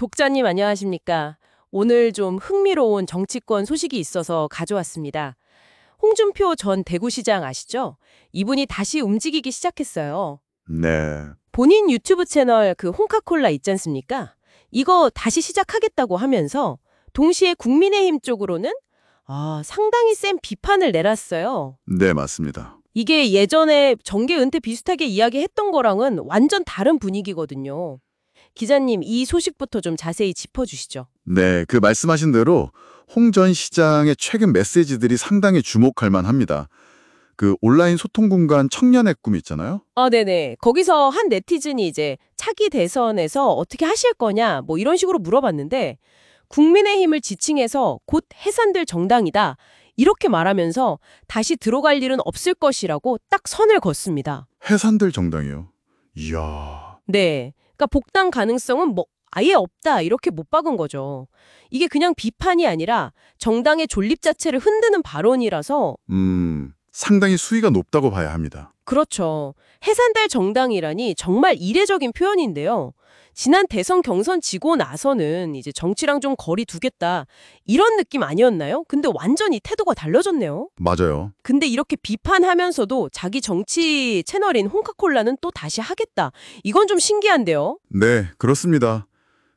독자님 안녕하십니까? 오늘 좀 흥미로운 정치권 소식이 있어서 가져왔습니다. 홍준표 전 대구시장 아시죠? 이분이 다시 움직이기 시작했어요. 네. 본인 유튜브 채널 그 홍카콜라 있지 않습니까? 이거 다시 시작하겠다고 하면서 동시에 국민의힘 쪽으로는 상당히 센 비판을 내놨어요. 네, 맞습니다. 이게 예전에 정계 은퇴 비슷하게 이야기했던 거랑은 완전 다른 분위기거든요. 기자님, 이 소식부터 좀 자세히 짚어주시죠. 네, 그 말씀하신 대로 홍 전 시장의 최근 메시지들이 상당히 주목할 만합니다. 그 온라인 소통 공간 청년의 꿈 있잖아요. 네네. 거기서 한 네티즌이 이제 차기 대선에서 어떻게 하실 거냐, 뭐 이런 식으로 물어봤는데, 국민의힘을 지칭해서 곧 해산될 정당이다. 이렇게 말하면서 다시 들어갈 일은 없을 것이라고 딱 선을 긋습니다. 해산될 정당이요. 이야. 네. 그러니까 복당 가능성은 뭐 아예 없다. 이렇게 못 박은 거죠. 이게 그냥 비판이 아니라 정당의 존립 자체를 흔드는 발언이라서 상당히 수위가 높다고 봐야 합니다. 그렇죠. 해산될 정당이라니 정말 이례적인 표현인데요. 지난 대선 경선 지고 나서는 이제 정치랑 좀 거리 두겠다. 이런 느낌 아니었나요? 근데 완전히 태도가 달라졌네요. 맞아요. 근데 이렇게 비판하면서도 자기 정치 채널인 홍카콜라는 또 다시 하겠다. 이건 좀 신기한데요. 네, 그렇습니다.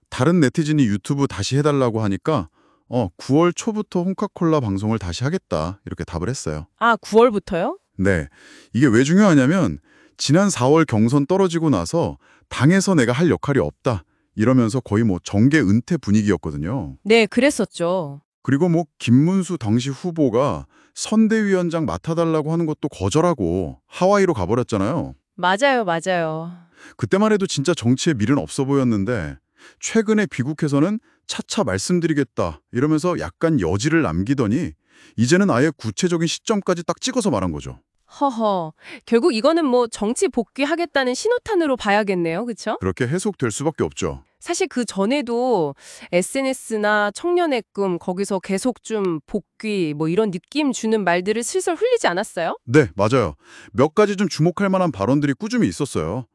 다른 네티즌이 유튜브 다시 해달라고 하니까 9월 초부터 홍카콜라 방송을 다시 하겠다 이렇게 답을 했어요. 9월부터요? 네, 이게 왜 중요하냐면 지난 4월 경선 떨어지고 나서 당에서 내가 할 역할이 없다 이러면서 거의 뭐 정계 은퇴 분위기였거든요. 네, 그랬었죠. 그리고 뭐 김문수 당시 후보가 선대위원장 맡아달라고 하는 것도 거절하고 하와이로 가버렸잖아요. 맞아요, 맞아요. 그때만 해도 진짜 정치에 미련 없어 보였는데 최근에 귀국해서는 차차 말씀드리겠다 이러면서 약간 여지를 남기더니 이제는 아예 구체적인 시점까지 딱 찍어서 말한 거죠. 허허. 결국 이거는 뭐 정치 복귀하겠다는 신호탄으로 봐야겠네요. 그쵸? 그렇게 해석될 수밖에 없죠. 사실 그 전에도 SNS나 청년의 꿈 거기서 계속 좀 복귀 뭐 이런 느낌 주는 말들을 슬슬 흘리지 않았어요? 네, 맞아요. 몇 가지 좀 주목할 만한 발언들이 꾸준히 있었어요.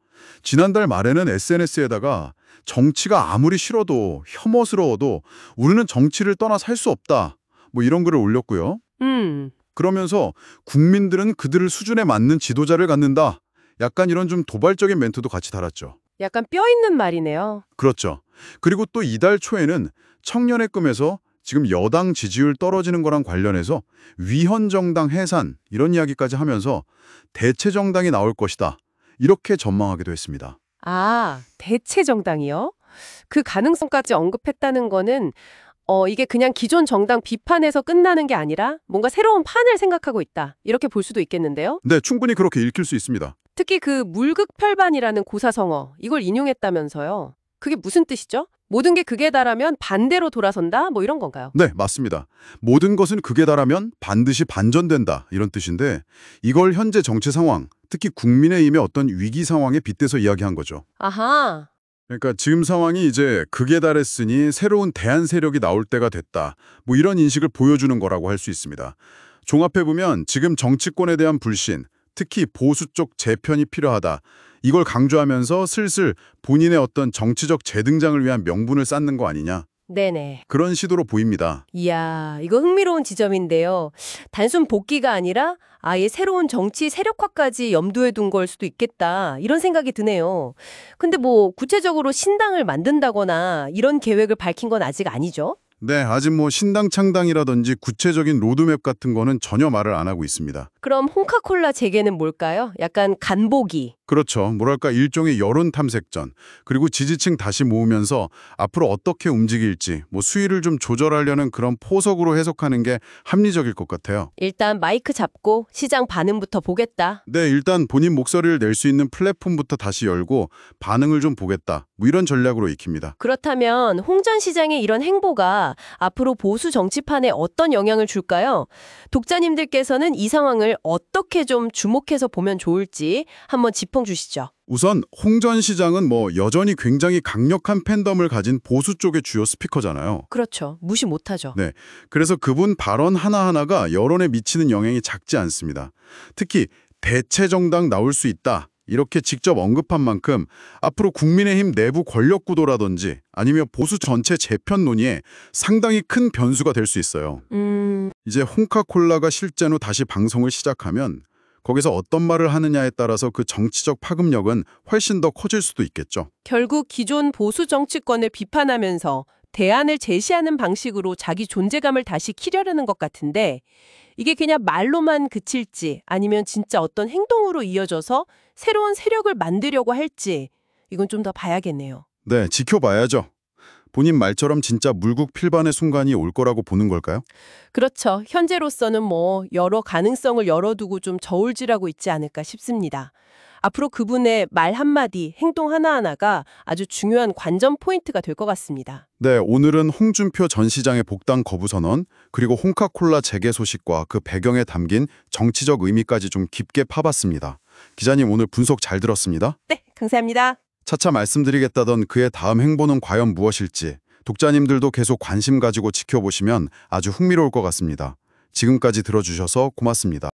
지난달 말에는 SNS에다가 정치가 아무리 싫어도 혐오스러워도 우리는 정치를 떠나 살 수 없다. 뭐 이런 글을 올렸고요. 그러면서 국민들은 그들을 수준에 맞는 지도자를 갖는다. 약간 이런 좀 도발적인 멘트도 같이 달았죠. 약간 뼈 있는 말이네요. 그렇죠. 그리고 또 이달 초에는 청년의 꿈에서 지금 여당 지지율 떨어지는 거랑 관련해서 위헌정당 해산 이런 이야기까지 하면서 대체정당이 나올 것이다. 이렇게 전망하기도 했습니다. 대체 정당이요? 그 가능성까지 언급했다는 거는 이게 그냥 기존 정당 비판에서 끝나는 게 아니라 뭔가 새로운 판을 생각하고 있다. 이렇게 볼 수도 있겠는데요. 네, 충분히 그렇게 읽힐 수 있습니다. 특히 그 물극펼반이라는 고사성어 이걸 인용했다면서요. 그게 무슨 뜻이죠? 모든 게 극에 달하면 반대로 돌아선다? 뭐 이런 건가요? 네, 맞습니다. 모든 것은 극에 달하면 반드시 반전된다 이런 뜻인데 이걸 현재 정치 상황, 특히 국민의힘의 어떤 위기 상황에 빗대서 이야기한 거죠. 아하. 그러니까 지금 상황이 이제 극에 달했으니 새로운 대안 세력이 나올 때가 됐다. 뭐 이런 인식을 보여주는 거라고 할 수 있습니다. 종합해보면 지금 정치권에 대한 불신, 특히 보수 쪽 재편이 필요하다. 이걸 강조하면서 슬슬 본인의 어떤 정치적 재등장을 위한 명분을 쌓는 거 아니냐. 네네. 그런 시도로 보입니다. 이야, 이거 흥미로운 지점인데요. 단순 복귀가 아니라 아예 새로운 정치 세력화까지 염두에 둔 걸 수도 있겠다. 이런 생각이 드네요. 근데 뭐 구체적으로 신당을 만든다거나 이런 계획을 밝힌 건 아직 아니죠? 네, 아직 뭐 신당 창당이라든지 구체적인 로드맵 같은 거는 전혀 말을 안 하고 있습니다. 그럼 홍카콜라 재개는 뭘까요? 약간 간보기. 그렇죠. 뭐랄까 일종의 여론 탐색전, 그리고 지지층 다시 모으면서 앞으로 어떻게 움직일지 뭐 수위를 좀 조절하려는 그런 포석으로 해석하는 게 합리적일 것 같아요. 일단 마이크 잡고 시장 반응부터 보겠다. 네, 일단 본인 목소리를 낼 수 있는 플랫폼부터 다시 열고 반응을 좀 보겠다. 뭐 이런 전략으로 익힙니다. 그렇다면 홍 전 시장의 이런 행보가 앞으로 보수 정치판에 어떤 영향을 줄까요? 독자님들께서는 이 상황을 어떻게 좀 주목해서 보면 좋을지 한번 짚어주시죠. 우선 홍 전 시장은 뭐 여전히 굉장히 강력한 팬덤을 가진 보수 쪽의 주요 스피커잖아요. 그렇죠. 무시 못하죠. 네, 그래서 그분 발언 하나하나가 여론에 미치는 영향이 작지 않습니다. 특히 대체 정당 나올 수 있다. 이렇게 직접 언급한 만큼 앞으로 국민의힘 내부 권력 구도라든지 아니면 보수 전체 재편 논의에 상당히 큰 변수가 될 수 있어요. 이제 홍카콜라가 실제로 다시 방송을 시작하면 거기서 어떤 말을 하느냐에 따라서 그 정치적 파급력은 훨씬 더 커질 수도 있겠죠. 결국 기존 보수 정치권을 비판하면서 대안을 제시하는 방식으로 자기 존재감을 다시 키려는 것 같은데 이게 그냥 말로만 그칠지 아니면 진짜 어떤 행동으로 이어져서 새로운 세력을 만들려고 할지 이건 좀 더 봐야겠네요. 네, 지켜봐야죠. 본인 말처럼 진짜 물국필반의 순간이 올 거라고 보는 걸까요? 그렇죠. 현재로서는 여러 가능성을 열어두고 좀 저울질하고 있지 않을까 싶습니다. 앞으로 그분의 말 한마디, 행동 하나하나가 아주 중요한 관전 포인트가 될 것 같습니다. 네, 오늘은 홍준표 전 시장의 복당 거부 선언, 그리고 홍카콜라 재개 소식과 그 배경에 담긴 정치적 의미까지 좀 깊게 파봤습니다. 기자님 오늘 분석 잘 들었습니다. 네, 감사합니다. 차차 말씀드리겠다던 그의 다음 행보는 과연 무엇일지 독자님들도 계속 관심 가지고 지켜보시면 아주 흥미로울 것 같습니다. 지금까지 들어주셔서 고맙습니다.